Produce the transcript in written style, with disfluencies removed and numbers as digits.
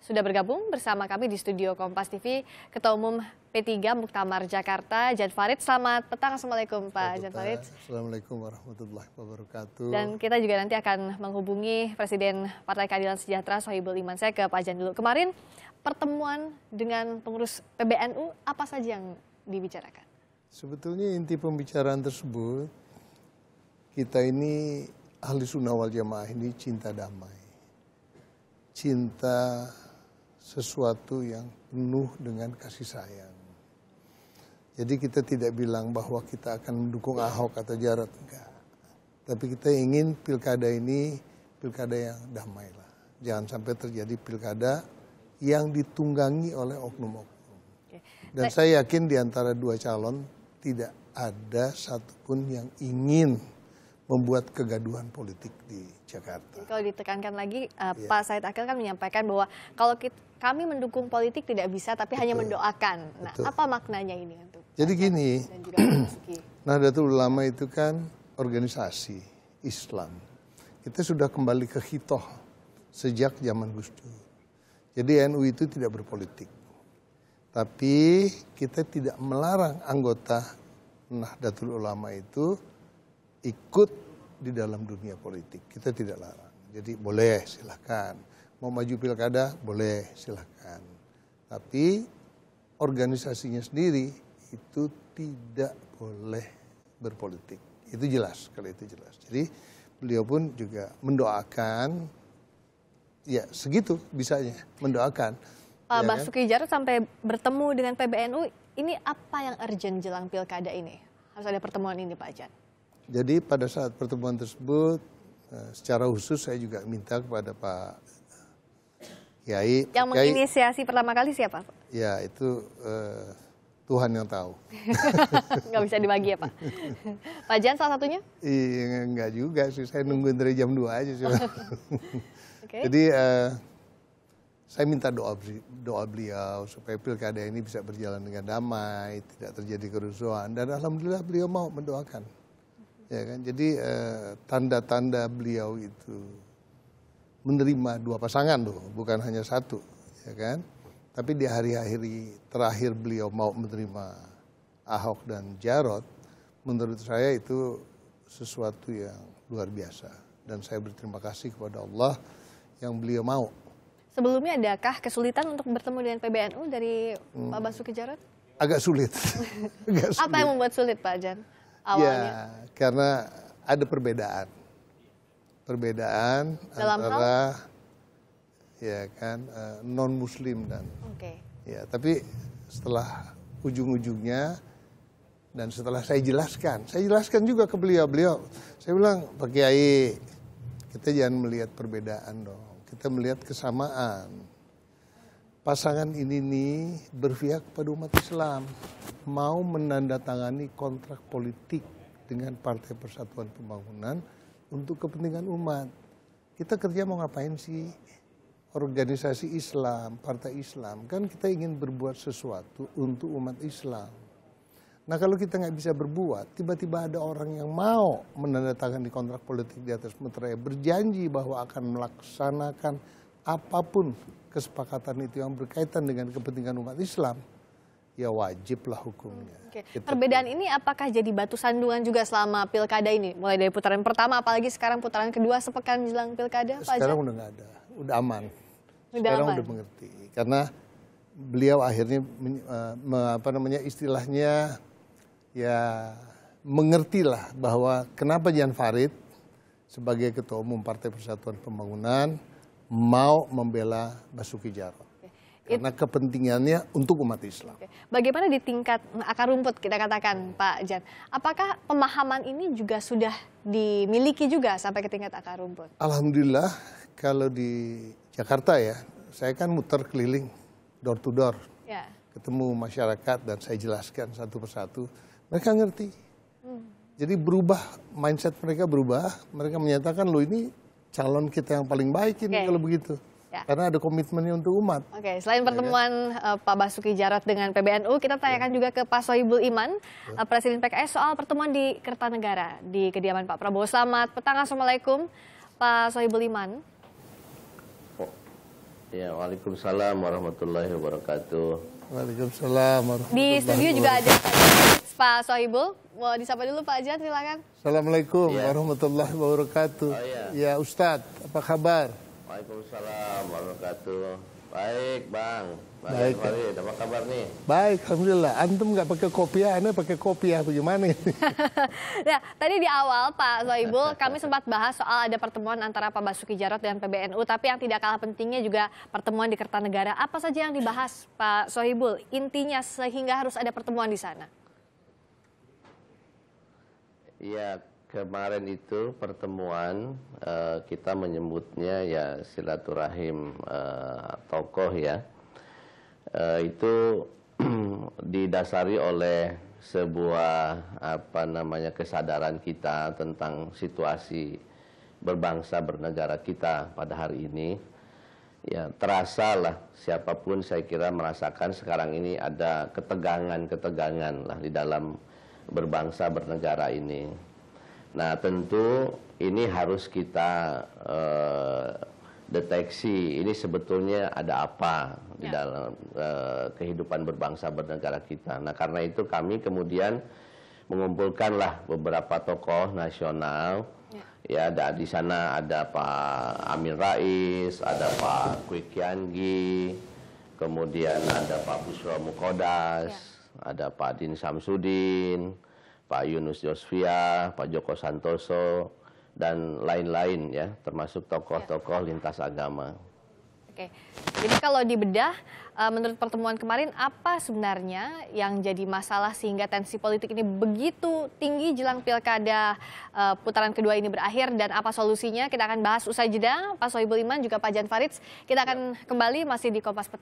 sudah bergabung bersama kami di studio Kompas TV, Ketua Umum P3 Muktamar Jakarta, Jan Farid. Selamat petang, Assalamualaikum Pak Jan Farid. Assalamualaikum warahmatullahi wabarakatuh. Dan kita juga nanti akan menghubungi Presiden Partai Keadilan Sejahtera, Sohibul Iman. Saya ke Pak Jan dulu. Kemarin pertemuan dengan pengurus PBNU, apa saja yang dibicarakan? Sebetulnya inti pembicaraan tersebut, kita ini ahli sunnah wal jamaah ini cinta damai. Cinta sesuatu yang penuh dengan kasih sayang. Jadi kita tidak bilang bahwa kita akan mendukung Ahok atau Jarot, enggak. Tapi kita ingin pilkada ini pilkada yang damai lah. Jangan sampai terjadi pilkada yang ditunggangi oleh oknum-oknum. Dan saya yakin di antara dua calon tidak ada satupun yang ingin membuat kegaduhan politik di Jakarta. Kalau ditekankan lagi, Pak Said Akil kan menyampaikan bahwa kalau kami mendukung politik tidak bisa, tapi hanya mendoakan. Nah, apa maknanya ini untuk? Jadi gini, Nahdlatul Ulama itu kan organisasi Islam. Kita sudah kembali ke hitoh sejak zaman Gus Dur. Jadi NU itu tidak berpolitik. Tapi kita tidak melarang anggota Nahdlatul Ulama itu ikut di dalam dunia politik. Kita tidak larang. Jadi boleh, silahkan. Mau maju pilkada, boleh, silahkan. Tapi organisasinya sendiri itu tidak boleh berpolitik. Itu jelas, kalau itu jelas. Jadi beliau pun juga mendoakan, ya segitu bisanya, mendoakan. Pak Basuki Jarot sampai bertemu dengan PBNU, ini apa yang urgent jelang pilkada ini? Harus ada pertemuan ini, Pak Jan. Jadi pada saat pertemuan tersebut, secara khusus saya juga minta kepada Pak Kiai. Yang menginisiasi pertama kali siapa? Ya itu Tuhan yang tahu. Nggak bisa dibagi ya Pak? Pak Jan salah satunya? Iya enggak juga sih, saya nungguin dari jam 2 aja sih. Okay. Jadi saya minta doa beliau supaya pilkada ini bisa berjalan dengan damai, tidak terjadi kerusuhan. Dan alhamdulillah beliau mau mendoakan. Ya kan? Jadi tanda-tanda beliau itu menerima dua pasangan loh, bukan hanya satu, ya kan? Tapi di hari-hari terakhir beliau mau menerima Ahok dan Jarot, menurut saya itu sesuatu yang luar biasa. Dan saya berterima kasih kepada Allah yang beliau mau. Sebelumnya adakah kesulitan untuk bertemu dengan PBNU dari Pak Basuki Jarot? Agak sulit. Agak sulit. Apa yang membuat sulit Pak Jan? Awalnya. Ya, karena ada perbedaan dalam antara ya kan non Muslim dan ya. Tapi setelah ujung-ujungnya dan setelah saya jelaskan juga ke beliau, saya bilang Pak Kiai, kita jangan melihat perbedaan dong, kita melihat kesamaan. Pasangan ini nih berpihak kepada umat Islam, mau menandatangani kontrak politik dengan Partai Persatuan Pembangunan untuk kepentingan umat. Kita kerja mau ngapain sih? Organisasi Islam, partai Islam, kan kita ingin berbuat sesuatu untuk umat Islam. Nah kalau kita nggak bisa berbuat, tiba-tiba ada orang yang mau menandatangani kontrak politik di atas meterai, berjanji bahwa akan melaksanakan apapun kesepakatan itu yang berkaitan dengan kepentingan umat Islam, ya wajiblah hukumnya. Perbedaan ini apakah jadi batu sandungan juga selama pilkada ini? Mulai dari putaran pertama, apalagi sekarang putaran kedua sepekan jelang pilkada, Pak Jan? Sekarang udah nggak ada, udah aman. Sekarang udah mengerti. Karena beliau akhirnya istilahnya ya mengertilah bahwa kenapa Jan Farid sebagai Ketua Umum Partai Persatuan Pembangunan mau membela Basuki Jarot. Karena kepentingannya untuk umat Islam. Bagaimana di tingkat akar rumput kita katakan Pak Jan? Apakah pemahaman ini juga sudah dimiliki juga sampai ke tingkat akar rumput? Alhamdulillah kalau di Jakarta ya, saya kan muter keliling door to door. Ya. Ketemu masyarakat dan saya jelaskan satu persatu. Mereka ngerti. Jadi berubah, mindset mereka berubah. Mereka menyatakan loh ini calon kita yang paling baik ini kalau begitu. Ya. Karena ada komitmennya untuk umat. Selain pertemuan Pak Basuki Jarot dengan PBNU, kita tanyakan juga ke Pak Sohibul Iman, Presiden PKS, soal pertemuan di Kertanegara, di kediaman Pak Prabowo. Selamat petang, Assalamualaikum Pak Sohibul Iman. Ya, waalaikumsalam warahmatullahi wabarakatuh. Waalaikumsalam warahmatullahi Di studio juga ada Pak Sohibul. Mau disapa dulu Pak Jan, silakan. Assalamualaikum Ya. warahmatullahi wabarakatuh. Oh, ya. Ya Ustadz, apa kabar? Waalaikumsalam warahmatullahi wabarakatuh. Baik, Bang. Baik. Farid, apa kabar nih? Baik, alhamdulillah. Antum nggak pakai kopiah, aneh pakai kopiah, bagaimana ini? Nah, tadi di awal Pak Sohibul kami sempat bahas soal ada pertemuan antara Pak Basuki Jarot dan PBNU, tapi yang tidak kalah pentingnya juga pertemuan di Kertanegara. Apa saja yang dibahas Pak Sohibul? Intinya sehingga harus ada pertemuan di sana. Ya, kemarin itu pertemuan kita menyebutnya ya silaturahim tokoh ya. Itu didasari oleh sebuah kesadaran kita tentang situasi berbangsa bernegara kita pada hari ini. Ya, terasa lah siapapun saya kira merasakan sekarang ini ada ketegangan lah di dalam berbangsa bernegara ini. Nah, tentu ini harus kita deteksi ini sebetulnya ada apa di dalam kehidupan berbangsa bernegara kita. Nah, karena itu kami kemudian mengumpulkanlah beberapa tokoh nasional. Ya, di sana ada Pak Amin Rais, ada Pak Kwi Kian-gi, kemudian ada Pak Bushro Mukhodas, ada Pak Din Samsudin, Pak Yunus Yosvia, Pak Joko Santoso, dan lain-lain ya, termasuk tokoh-tokoh lintas agama. Oke, jadi kalau dibedah, menurut pertemuan kemarin apa sebenarnya yang jadi masalah sehingga tensi politik ini begitu tinggi jelang pilkada putaran kedua ini berakhir, dan apa solusinya? Kita akan bahas usai jeda. Pak Sohibul Iman juga Pak Jan Faridz. Kita akan kembali masih di Kompas Petang.